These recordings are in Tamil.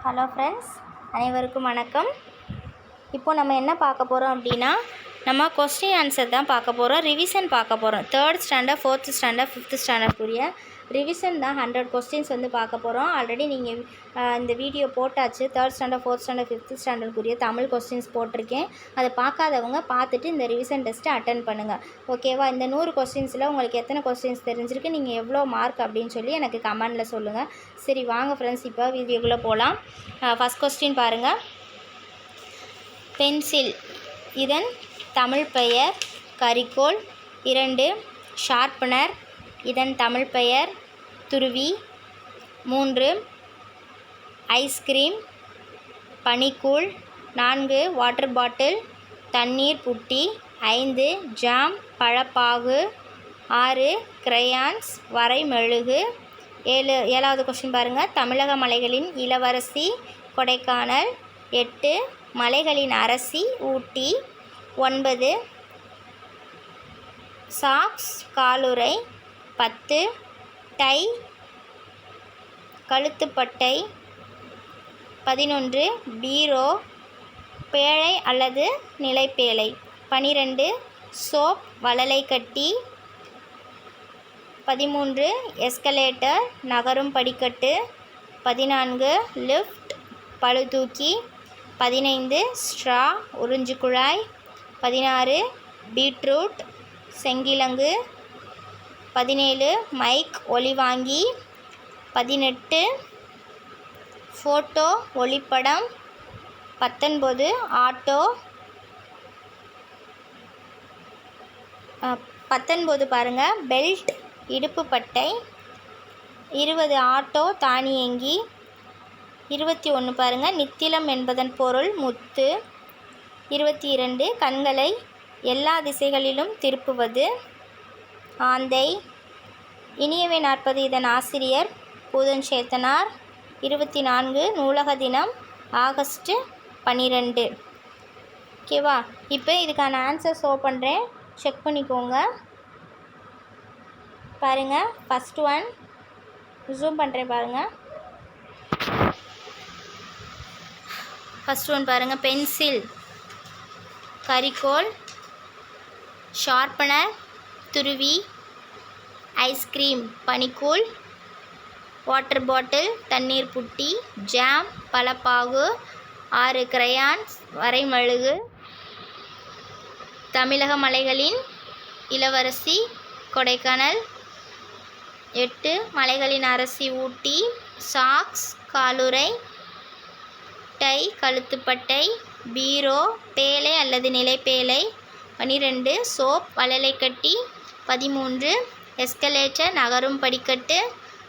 ஹலோ ஃப்ரெண்ட்ஸ், அனைவருக்கும் வணக்கம். இப்போ நம்ம என்ன பார்க்க போகிறோம் அப்படின்னா, நம்ம கொஸ்டின் ஆன்சர் தான் பார்க்க போகிறோம். ரிவிஷன் பார்க்க போகிறோம். 3rd standard 4th standard 5th ஸ்டாண்டர்டுக்குரிய revision தான் 100 கொஸ்டின்ஸ் பார்க்க போகிறோம். ஆல்ரெடி நீங்கள் இந்த வீடியோ போட்டாச்சு. 3rd standard 4th standard 5th ஸ்டாண்டர்டுக்குரிய தமிழ் கொஸ்டின்ஸ் போட்டிருக்கேன். அதை பார்க்காதவங்க பார்த்துட்டு இந்த ரிவிஷன் டெஸ்ட்டை அட்டன் பண்ணுங்கள். ஓகேவா? இந்த 100 கொஸ்டின்ஸில் உங்களுக்கு எத்தனை கொஸ்டின்ஸ் தெரிஞ்சிருக்கு, நீங்கள் எவ்வளோ மார்க் அப்படின்னு சொல்லி எனக்கு கமெண்டில் சொல்லுங்கள். சரி வாங்க ஃப்ரெண்ட்ஸ், இப்போ வீடியோக்குள்ளே போகலாம். ஃபஸ்ட் கொஸ்டின் பாருங்கள். பென்சில் இதன் தமிழ் பெயர் கரிக்கோல். 2 ஷார்ப்பனர் இதன் தமிழ் பெயர் துருவி. 3 ஐஸ்கிரீம் பனிக்கூழ். 4 வாட்டர் பாட்டில் தண்ணீர் புட்டி. 5 ஜாம் பழப்பாகு. 6 கிரையான்ஸ் வரை மெழுகு. 7வது கொஸ்டின் பாருங்கள். தமிழக மலைகளின் இளவரசி கொடைக்கானல். 8 மலைகளின் அரசி ஊட்டி. 9 சாக்ஸ் காலுறை. 10 டை கழுத்துப்பட்டை. 11 பீரோ பேழை அல்லது நிலைப்பேழை. 12 சோப் வளலைக்கட்டி. 13 எஸ்கலேட்டர் நகரும் படிக்கட்டு. 14 லிஃப்ட் பளுதூக்கி. 15 ஸ்ட்ரா உறிஞ்சு குழாய். 16 பீட்ரூட் செங்கிழங்கு. 17 மைக் ஒலிவாங்கி. 18 ஃபோட்டோ ஒளிப்படம். 19 ஆட்டோ. 19 பாருங்கள் பெல்ட் இடுப்பு பட்டை. 20 ஆட்டோ தானியங்கி. 21 பாருங்கள் நித்திலம் என்பதன் பொருள் முத்து. 22 கண்களை எல்லா திசைகளிலும் திருப்புவது ஆந்தை. இனியவை 40 இதன் ஆசிரியர் பூதன்சேத்தனார். 24 நூலக தினம் ஆகஸ்ட் 12. ஓகேவா? இப்போ இதுக்கான ஆன்சர் ஷோ பண்ணுறேன், செக் பண்ணிக்கோங்க. பாருங்கள், ஃபஸ்ட் ஒன் ஜூம் பண்ணுறேன் பாருங்கள். ஃபஸ்ட் ஒன் பாருங்கள். பென்சில் கரிக்கோல். ஷார்ப்பனர் துருவி. ஐஸ்கிரீம் பனிக்கூழ். வாட்டர் பாட்டில் தண்ணீர் புட்டி. ஜாம் பழப்பாகு. 6 கிரையான்ஸ் வரைமெழுகு. தமிழக மலைகளின் இளவரசி கொடைக்கானல். 8 மலைகளின் அரசி ஊட்டி. சாக்ஸ் காலுறை. டை கழுத்துப்பட்டை. பீரோ பேழை அல்லது நிலைப்பேழை. 12 சோப் வளலைக்கட்டி. 13 எஸ்கலேட்டர் நகரும் படிக்கட்டு.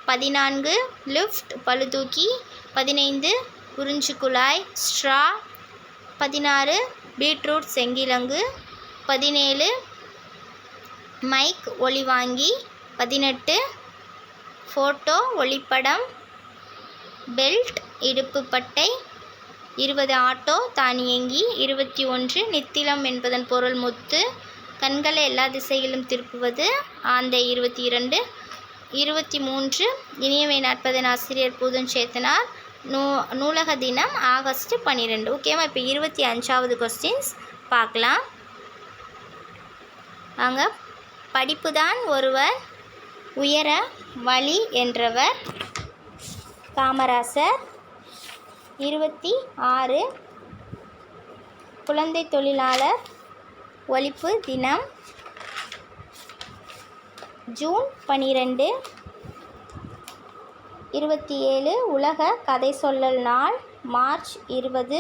14 லிஃப்ட் பளுதூக்கி. 15 உறிஞ்சு குழாய் ஸ்ட்ரா. 16 பீட்ரூட் செங்கிழங்கு. 17 மைக் ஒலிவாங்கி. 18 ஃபோட்டோ ஒளிப்படம். பெல்ட் இடுப்பு பட்டை. 20 ஆட்டோ தானியங்கி. 21 நித்திலம் என்பதன் பொருள் முத்து. கண்களை எல்லா திசைகளிலும் திருப்புவது ஆந்தை. 22 23 இனியவை 40 ஆசிரியர் பூதன்சேத்தனார். நூலக தினம் ஆகஸ்ட் 12. ஓகேவா? இப்போ 25வது கொஸ்டின்ஸ் பார்க்கலாம் வாங்க. படிப்புதான் ஒருவர் உயர வழி என்றவர் காமராசர். 26 குழந்தை தொழிலாளர் ஒழிப்பு தினம் ஜூன் 12. 27 உலக கதை சொல்லல் நாள் மார்ச் 20.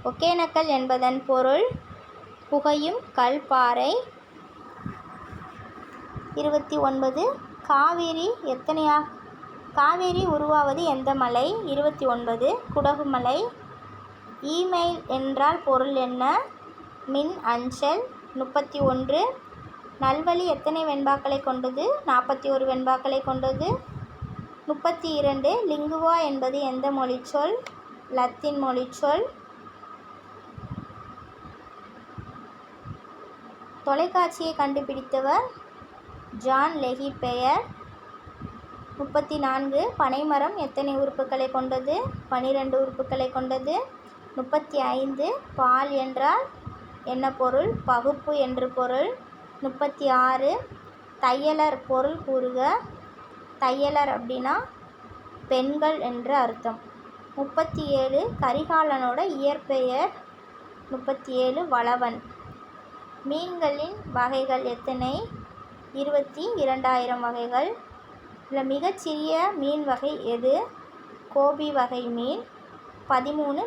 ஒகேனக்கல் என்பதன் பொருள் புகையும் கல்பாறை. 29 காவேரி உருவாவது எந்த மலை? 29 குடகுமலை. இமெயில் என்றால் பொருள் என்ன? மின் அஞ்சல். 31 நல்வழி எத்தனை வெண்பாக்களை கொண்டது? 41 வெண்பாக்களை கொண்டது. 32 லிங்குவா என்பது எந்த மொழிச்சொல்? லத்தீன் மொழிச்சொல். தொலைக்காட்சியை கண்டுபிடித்தவர் ஜான் லெஹி பெயர். 34 பனைமரம் எத்தனை உறுப்புகளை கொண்டது? 12 உறுப்புகளை கொண்டது. 35 பால் என்றால் என்ன பொருள்? பகுப்பு என்று பொருள். 36 தையலர் பொருள் கூறுக. தையலர் அப்படின்னா பெண்கள் என்று அர்த்தம். 37 கரிகாலனோட இயற்பெயர். 37 வளவன். மீன்களின் வகைகள் எத்தனை? 22,000 வகைகள். இதில் மிகச்சிறிய மீன் வகை எது? கோபி வகை மீன். 13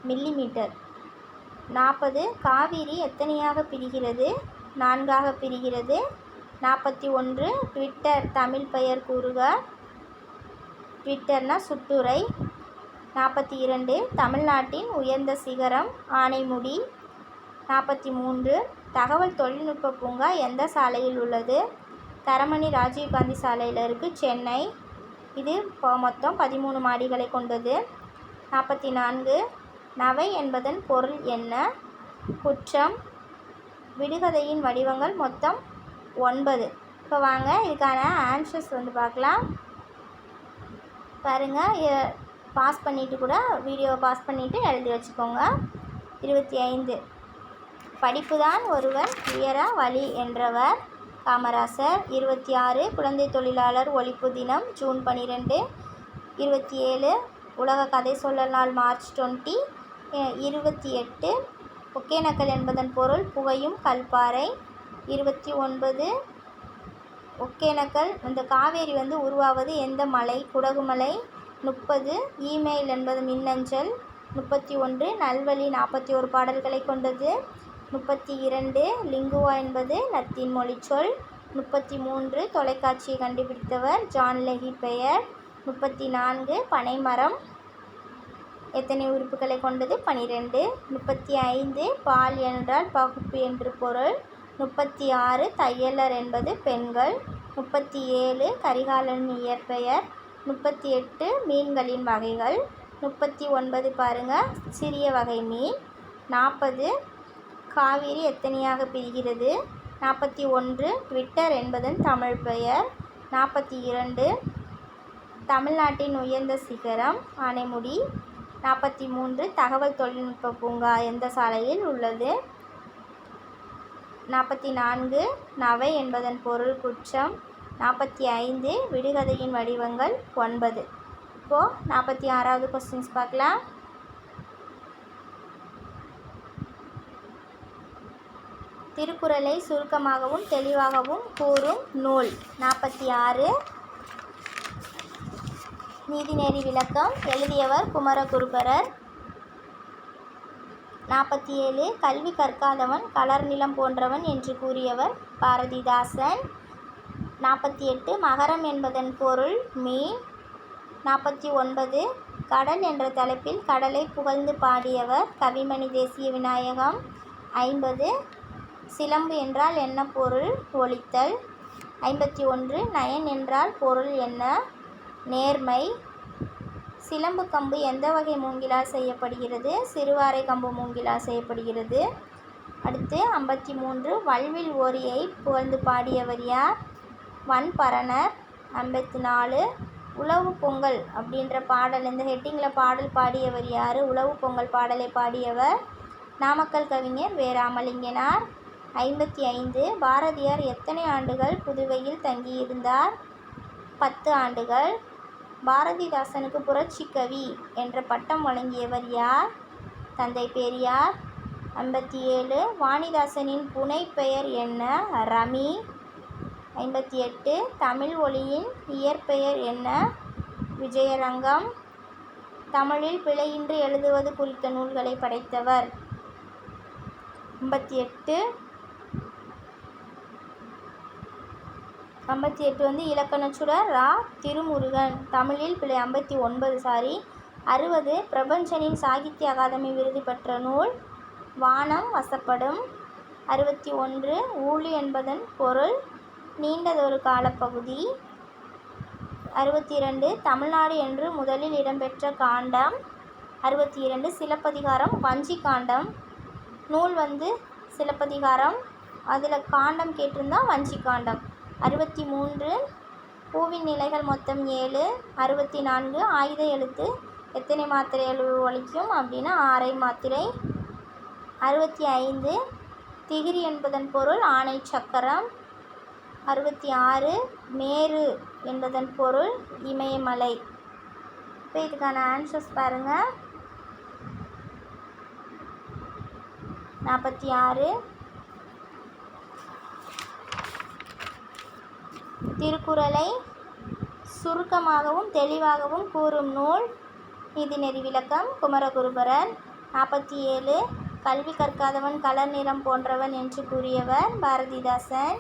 மில்லிமீட்டர். 40 காவிரி எத்தனையாக பிரிகிறது? 4ஆக பிரிகிறது. 41 ட்விட்டர் தமிழ் பெயர் கூறுக. ட்விட்டர்னா சுட்டுரை. 42 தமிழ்நாட்டின் உயர்ந்த சிகரம் ஆனைமுடி. 43 தகவல் தொழில்நுட்ப பூங்கா எந்த சாலையில் உள்ளது? தரமணி ராஜீவ்காந்தி சாலையில் இருக்குது, சென்னை. இது மொத்தம் 13 மாடிகளை கொண்டது. 44 நவை என்பதன் பொருள் என்ன? குற்றம். விடுகதையின் வடிவங்கள் மொத்தம் 9. இப்போ வாங்க இதுக்கான ஆன்சர்ஸ் பார்க்கலாம். பாருங்கள், பாஸ் பண்ணிவிட்டு கூட வீடியோவை பாஸ் பண்ணிவிட்டு எழுதி வச்சுக்கோங்க. 25 படிப்பு தான் ஒருவர் உயர வழி என்றவர் காமராசர். 26 குழந்தை தொழிலாளர் ஒழிப்பு தினம் ஜூன் 12. 27 உலக கதை சொல்லல் நாள் மார்ச் 20. 28 ஒகேனக்கல் என்பதன் பொருள் புகையும் கல்பாறை. 29 ஒகேனக்கல் இந்த காவேரி உருவாவது எந்த மலை? குடகுமலை. 30 இமெயில் என்பது மின்னஞ்சல். 31 நல்வழி 41 பாடல்களை கொண்டது. 32 லிங்குவா என்பது லத்தீன் மொழிச்சொல். 33 தொலைக்காட்சியை கண்டுபிடித்தவர் ஜான் லெஹி பெயர். 34 பனைமரம் எத்தனை உறுப்புகளை கொண்டது? 12. 35 பால் என்றால் பகுப்பு என்று பொருள். 36 தையலர் என்பது பெண்கள். 37 கரிகாலன் இயற்பெயர். 38 மீன்களின் வகைகள். 39 பாருங்கள், சிறிய வகை மீன். 40 காவிரி எத்தனையாக பிரிகிறது? 41 ட்விட்டர் என்பதன் தமிழ் பெயர். 42 தமிழ்நாட்டின் உயர்ந்த சிகரம் ஆனைமுடி. 43 தகவல் தொழில்நுட்ப பூங்கா எந்த சாலையில் உள்ளது? 44 நவை என்பதன் பொருள் குற்றம். 45 விடுகதையின் வடிவங்கள் 9. இப்போது 46வது கொஸ்டின்ஸ் பார்க்கலாம். திருக்குறளை சுருக்கமாகவும் தெளிவாகவும் கூறும் நூல். 46 நீதிநெறி விளக்கம் எழுதியவர் குமரகுருபரர். 47 கல்வி கற்காதவன் கலர் நிலம் போன்றவன் என்று கூறியவர் பாரதிதாசன். 48 மகரம் என்பதன் பொருள் மீன். 49 கடல் என்ற தலைப்பில் கடலை புகழ்ந்து பாடியவர் கவிமணி தேசிய விநாயகம். 50 சிலம்பு என்றால் என்ன பொருள்? ஒலித்தல். 51 நயன் என்றால் பொருள் என்ன? நேர்மை. சிலம்பு கம்பு எந்த வகை மூங்கிலால் செய்யப்படுகிறது? சிறுவாரை கம்பு மூங்கிலால் செய்யப்படுகிறது. அடுத்து 53 வல்வில் ஓரியை புகழ்ந்து பாடியவர் யார்? வன்பரணர். 54 உழவு பொங்கல் அப்படின்ற பாடல் இந்த ஹெட்டிங்கில் பாடல் பாடியவர் யார்? உழவு பொங்கல் பாடலை பாடியவர் நாமக்கல் கவிஞர் வே. ராமலிங்கனார். 55 பாரதியார் எத்தனை ஆண்டுகள் புதுவையில் தங்கியிருந்தார்? 10 ஆண்டுகள். பாரதிதாசனுக்கு புரட்சி கவி என்ற பட்டம் வழங்கியவர் யார்? தந்தை பெரியார். 57 வாணிதாசனின் புனை பெயர் என்ன? ரமி. 58 தமிழ் ஒலியின் இயற்பெயர் என்ன? விஜயரங்கம். தமிழில் பிழையின்றி எழுதுவது குறித்த நூல்களை படைத்தவர். 58 இலக்கணச்சுடர் ரா. திருமுருகன். தமிழில் பிழை 59 60 பிரபஞ்சனின் சாகித்ய அகாதமி விருது பெற்ற நூல் வானம் வசப்படும். 61 ஊழி என்பதன் பொருள் நீண்டதொரு காலப்பகுதி. 62 தமிழ்நாடு என்று முதலில் இடம்பெற்ற காண்டம். 62 சிலப்பதிகாரம் வஞ்சி காண்டம். நூல் சிலப்பதிகாரம், அதில் காண்டம் கேட்டிருந்தா வஞ்சி காண்டம். 63 பூவின் நிலைகள் மொத்தம் 7. 64 ஆயுத எழுத்து எத்தனை மாத்திரை ஒலிக்கும் அப்படின்னா 6 மாத்திரை. 65 திகிரி என்பதன் பொருள் ஆணை சக்கரம். 66 மேரு என்பதன் பொருள் இமயமலை. இப்போ இதுக்கான ஆன்சர்ஸ் பாருங்கள். 46 திருக்குறளை சுருக்கமாகவும் தெளிவாகவும் கூறும் நூல். நீதிநெறி விளக்கம் குமரகுருபரர். 47 கல்வி கற்காதவன் கலர் நிறம் போன்றவன் என்று கூறியவர் பாரதிதாசன்.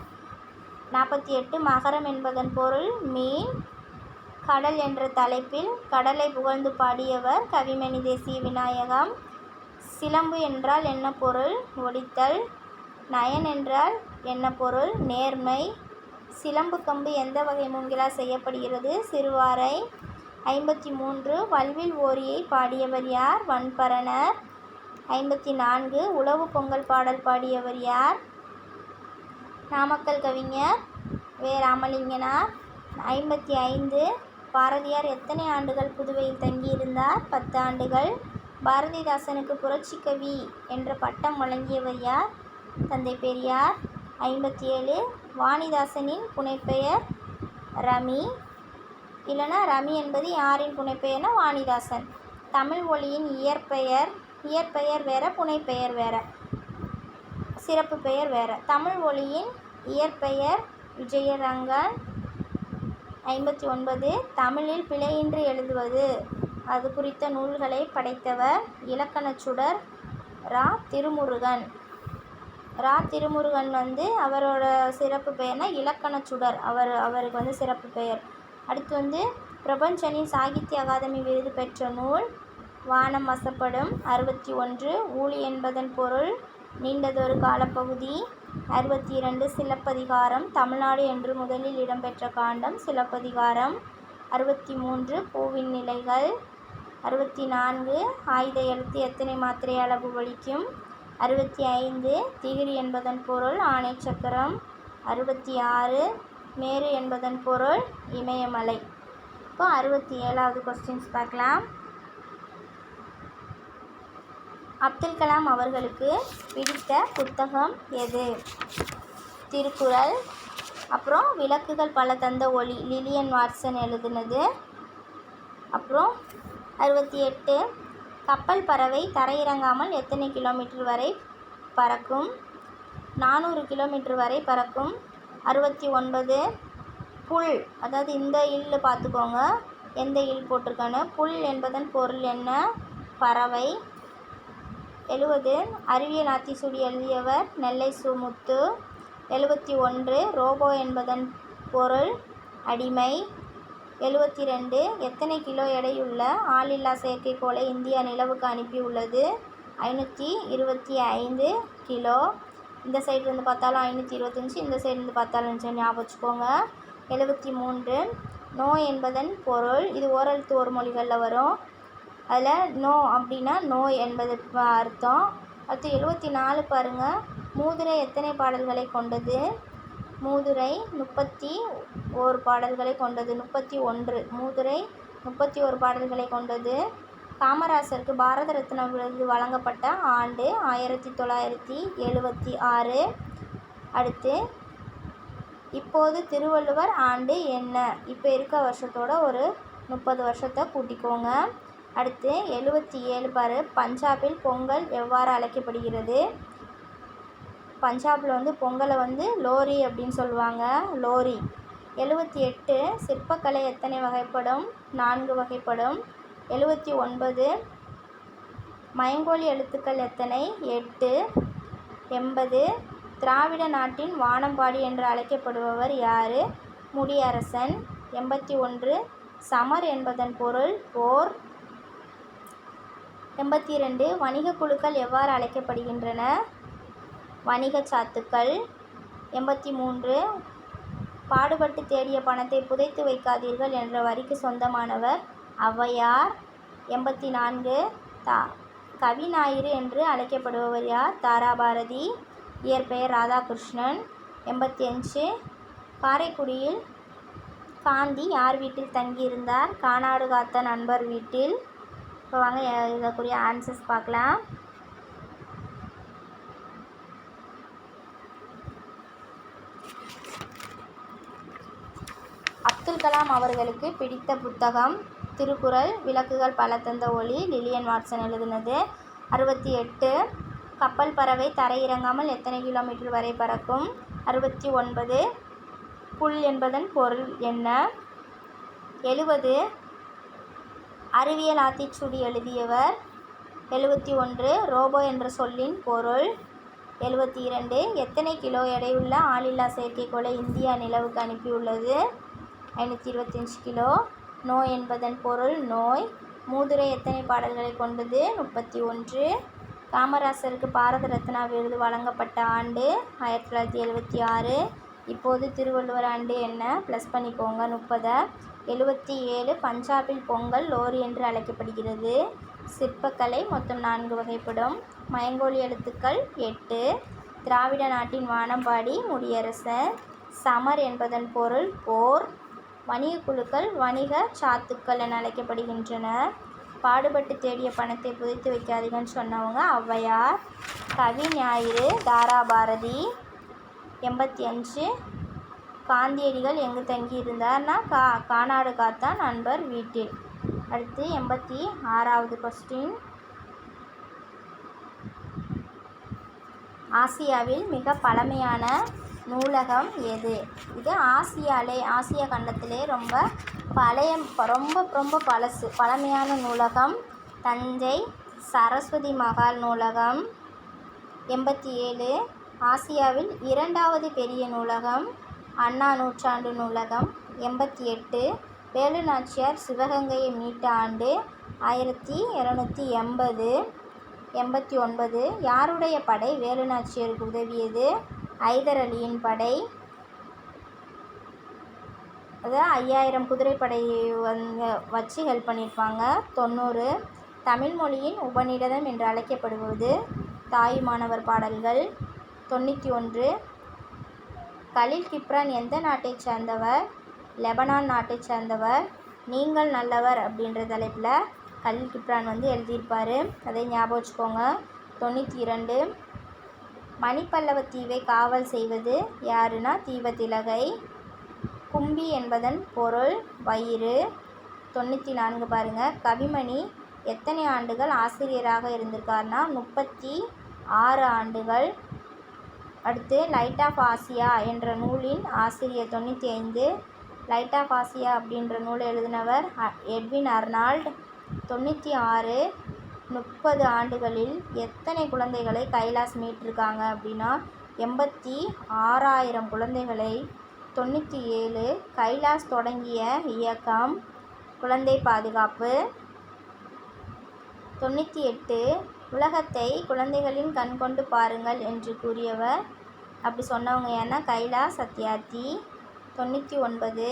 48 மகரம் என்பதன் பொருள் மீன். கடல் என்ற தலைப்பில் கடலை புகழ்ந்து பாடியவர் கவிமணி தேசிய விநாயகம். சிலம்பு என்றால் என்ன பொருள்? ஒலித்தல். நயன் என்றால் என்ன பொருள்? நேர்மை. சிலம்பு கம்பு எந்த வகை மூங்கிலால் செய்யப்படுகிறது? சிறுவாரை. 53 வல்வில் ஓரியை பாடியவர் யார்? வன்பரணர். 54 உழவு பொங்கல் பாடல் பாடியவர் யார்? நாமக்கல் கவிஞர் வே. ராமலிங்கனார். 55 பாரதியார் எத்தனை ஆண்டுகள் புதுவையில் தங்கியிருந்தார்? 10 ஆண்டுகள். பாரதிதாசனுக்கு புரட்சி கவி என்ற பட்டம் வழங்கியவர் யார்? தந்தை பெரியார். 57 வாணிதாசனின் புனைப்பெயர் ரமி. இல்லைனா ரமி என்பது யாரின் புனைப்பெயர்னா வாணிதாசன். தமிழ் மொழியின் இயற்பெயர் வேற, புனைப்பெயர் வேற, சிறப்பு பெயர் வேற. தமிழ் மொழியின் இயற்பெயர் விஜயரங்கன். 59 தமிழில் பிழையின்றி எழுதுவது அது குறித்த நூல்களை படைத்தவர் இலக்கணச் சுடர் ரா. திருமுருகன். ரா. திருமுருகன் அவரோட சிறப்பு பெயர்னா இலக்கணச் சுடர். அவருக்கு சிறப்பு பெயர். அடுத்து பிரபஞ்சனின் சாகித்ய அகாதமி விருது பெற்ற நூல் வானம் வசப்படும். 61 ஊழி என்பதன் பொருள் நீண்டதொரு காலப்பகுதி. 62 சிலப்பதிகாரம் தமிழ்நாடு என்று முதலில் இடம்பெற்ற காண்டம் சிலப்பதிகாரம். 63 பூவின் நிலைகள். 64 ஆயுத எழுத்து எத்தனை மாத்திரை அளவு ஒலிக்கும்? 65 திகிரி என்பதன் பொருள் ஆணை சக்கரம். 66 மேரு என்பதன் பொருள் இமயமலை. இப்போ 67வது கொஸ்டின்ஸ் பார்க்கலாம். அப்துல் கலாம் அவர்களுக்கு பிடித்த புத்தகம் எது? திருக்குறள். அப்புறம் விளக்குகள் பல தந்த ஒளி லிலியன் வாட்சன் எழுதினது. அப்புறம் 68 கப்பல் பறவை தரையிறங்காமல் எத்தனை கிலோமீட்டர் வரை பறக்கும்? 400 கிலோமீட்டர் வரை பறக்கும். 69 புல், அதாவது இந்த இல் பார்த்துக்கோங்க எந்த இல் போட்டிருக்கான்னு. புல் என்பதன் பொருள் என்ன? பறவை. 70 அறிவியல் ஆத்திசூடி எழுதியவர் நெல்லை சுமுத்து. 71 ரோபோ என்பதன் பொருள் அடிமை. 72 எத்தனை கிலோ எடையுள்ள ஆளில்லா செயற்கைக்கோளை இந்தியா நிலவுக்கு அனுப்பியுள்ளது? 525 கிலோ. இந்த சைடு பார்த்தாலும் 525, இந்த சைடு பார்த்தாலும் ஞாபகம் வச்சுக்கோங்க. 73 நோ என்பதன் பொருள், இது ஓரெழுத்து ஒரு மொழிகளில் வரும். அதில் நோ அப்படின்னா நோய் என்பது அர்த்தம். அடுத்து 74 பாருங்கள். மூதுரை எத்தனை பாடல்களை கொண்டது? மூதுரை 31 பாடல்களை கொண்டது. 31 மூதுரை 31 பாடல்களை கொண்டது. காமராசருக்கு பாரத ரத்னா விருது வழங்கப்பட்ட ஆண்டு 1976. அடுத்து இப்போது திருவள்ளுவர் ஆண்டு என்ன? இப்போ இருக்க வருஷத்தோட ஒரு 30 வருஷத்தை கூட்டிக்கோங்க. அடுத்து 77 பாரு. பஞ்சாபில் பொங்கல் எவ்வாறு அழைக்கப்படுகிறது? பஞ்சாபில் பொங்கலை லோரி அப்படின்னு சொல்லுவாங்க, லோரி. 78 சிற்பக்கலை எத்தனை வகைப்படும்? 4 வகைப்படும். 79 மயங்கோலி எழுத்துக்கள் எத்தனை? 8. 80 திராவிட நாட்டின் வானம்பாடி என்று அழைக்கப்படுபவர் யார்? முடியரசன். 81 சமர் என்பதன் பொருள் போர். 82 வணிக குழுக்கள் எவ்வாறு அழைக்கப்படுகின்றன? வணிக சாத்துக்கள். 83 பாடுபட்டு தேடிய பணத்தை புதைத்து வைக்காதீர்கள் என்ற வரிக்கு சொந்தமானவர் ஔவையார். 84 கவிஞாயிறு என்று அழைக்கப்படுபவர் யார்? தாராபாரதி. இயற்பெயர் ராதாகிருஷ்ணன். 85 காந்தி யார் வீட்டில் தங்கியிருந்தார்? கானாடு காத்த நண்பர் வீட்டில். இப்போ வாங்க இதற்குரிய ஆன்சர்ஸ் பார்க்கலாம். அப்துல் கலாம் அவர்களுக்கு பிடித்த புத்தகம் திருக்குறள். விளக்குகள் பல தந்த ஒளி, லில்லியன் வாட்சன் எழுதினது. 68. கப்பல் பறவை தரையிறங்காமல் எத்தனை கிலோமீட்டர் வரை பறக்கும்? 69. புல் என்பதன் பொருள் என்ன? 70. அறிவியல் ஆத்திச்சூடி எழுதியவர்? 71. ரோபோ என்ற சொல்லின் பொருள்? 72. எத்தனை கிலோ எடையுள்ள ஆளில்லா செயற்கைக்கோளை இந்தியா நிலவுக்கு அனுப்பியுள்ளது? 525 கிலோ. நோ என்பதன் பொருள் நோய். மூதுரை எத்தனை பாடல்களை கொண்டது? 31. காமராசருக்கு பாரத ரத்னா விருது வழங்கப்பட்ட ஆண்டு? 1976. இப்போது திருவள்ளுவர் ஆண்டு என்ன? ப்ளஸ் பண்ணிக்கோங்க 30. 77. பஞ்சாபில் பொங்கல் லோரி என்று அழைக்கப்படுகிறது. சிற்பக்கலை மொத்தம் 4 வகைப்படும். மயங்கோலி எழுத்துக்கள் 8. திராவிட நாட்டின் வானம்பாடி முடியரசர். சமர் என்பதன் பொருள் போர். வணிக குழுக்கள் வணிக சாத்துக்கள் என அழைக்கப்படுகின்றன. பாடுபட்டு தேடிய பணத்தை புதைத்து வைக்காதீங்கன்னு சொன்னவங்க ஔவையார். கவி ஞாயிறு தாராபாரதி. 85. காந்தியடிகள் எங்கு தங்கியிருந்தார்னா கானாடு காத்தா நண்பர் வீட்டில். அடுத்து 86வது கொஸ்டின். ஆசியாவில் மிக பழமையான நூலகம் எது? இது ஆசியா கண்டத்திலே ரொம்ப பழமையான நூலகம் தஞ்சை சரஸ்வதி மகால் நூலகம். 87. ஆசியாவில் 2வது பெரிய நூலகம் அண்ணா நூற்றாண்டு நூலகம். 88. வேலு நாச்சியார் சிவகங்கையை மீட்ட ஆண்டு? 1280. 89. யாருடைய படை வேலு நாச்சியாருக்கு உதவியது? ஐதர் அலியின் படை. அது 5000 குதிரைப்படை வச்சு ஹெல்ப் பண்ணியிருப்பாங்க. 90. தமிழ் மொழியின் உபநிடதம் என்று அழைக்கப்படுவது? தாயுமானவர் பாடல்கள். 91. கலீல் கிப்ரான் எந்த நாட்டைச் சேர்ந்தவர்? லெபனான் நாட்டைச் சேர்ந்தவர். நீங்கள் நல்லவர் அப்படின்ற தலைப்பில் கலீல் கிப்ரான் எழுதியிருப்பார். அதை ஞாபகம் வச்சுக்கோங்க. 92. மணிப்பல்லவ தீவை காவல் செய்வது யாருன்னா தீவதிலகை. கும்பி என்பதன் பொருள் வயிறு. 94 பாருங்கள். கவிமணி எத்தனை ஆண்டுகள் ஆசிரியராக இருந்திருக்காருனா 36 ஆண்டுகள். அடுத்து லைட் ஆஃப் ஆசியா என்ற நூலின் ஆசிரியர்? 95. லைட் ஆஃப் ஆசியா அப்படின்ற நூலை எழுதினவர் எட்வின் அர்னால்ட். 96. 30 ஆண்டுகளில் எத்தனை குழந்தைகளை கைலாஸ் மீட்டிருக்காங்க அப்படின்னா 86,000 குழந்தைகளை. 97. கைலாஸ் தொடங்கிய இயக்கம்? குழந்தை பாதுகாப்பு. 98. உலகத்தை குழந்தைகளின் கண் கொண்டு பாருங்கள் என்று கூறியவர் அப்படி சொன்னவங்க ஏன்னா கைலாஸ் சத்யார்த்தி. 99.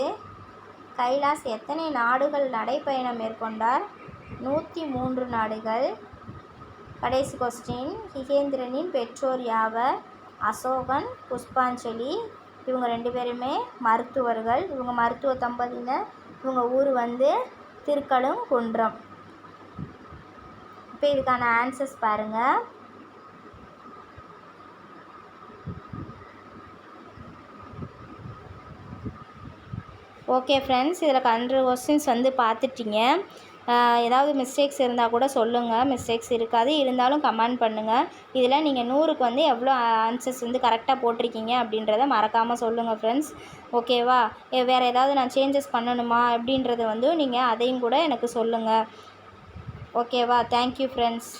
கைலாஸ் எத்தனை நாடுகள் நடைப்பயணம் மேற்கொண்டார்? 103 நாடுகள். கடைசி கொஸ்டின். ஹிகேந்திரனின் பெற்றோர் யாவர்? அசோகன், புஷ்பாஞ்சலி. இவங்க 2 பேருமே மருத்துவர்கள். இவங்க மருத்துவ தம்பதியினர். இவங்க ஊர் திருக்கழுங்குன்றம். இப்போ இதுக்கான ஆன்சர்ஸ் பாருங்கள். ஓகே ஃப்ரெண்ட்ஸ், இதில் 100 கொஸ்டின்ஸ் பார்த்துட்டிங்க. ஏதாவது மிஸ்டேக்ஸ் இருந்தால் கூட சொல்லுங்கள். மிஸ்டேக்ஸ் இருக்காது, இருந்தாலும் கமெண்ட் பண்ணுங்கள். இதில் நீங்கள் 100க்கு எவ்வளோ ஆன்சர்ஸ் கரெக்டாக போட்டிருக்கீங்க அப்படின்றத மறக்காமல் சொல்லுங்கள் ஃப்ரெண்ட்ஸ். ஓகேவா? வேறு ஏதாவது நான் சேஞ்சஸ் பண்ணணுமா அப்படின்றத நீங்கள் அதையும் கூட எனக்கு சொல்லுங்கள். ஓகேவா? Thank you friends.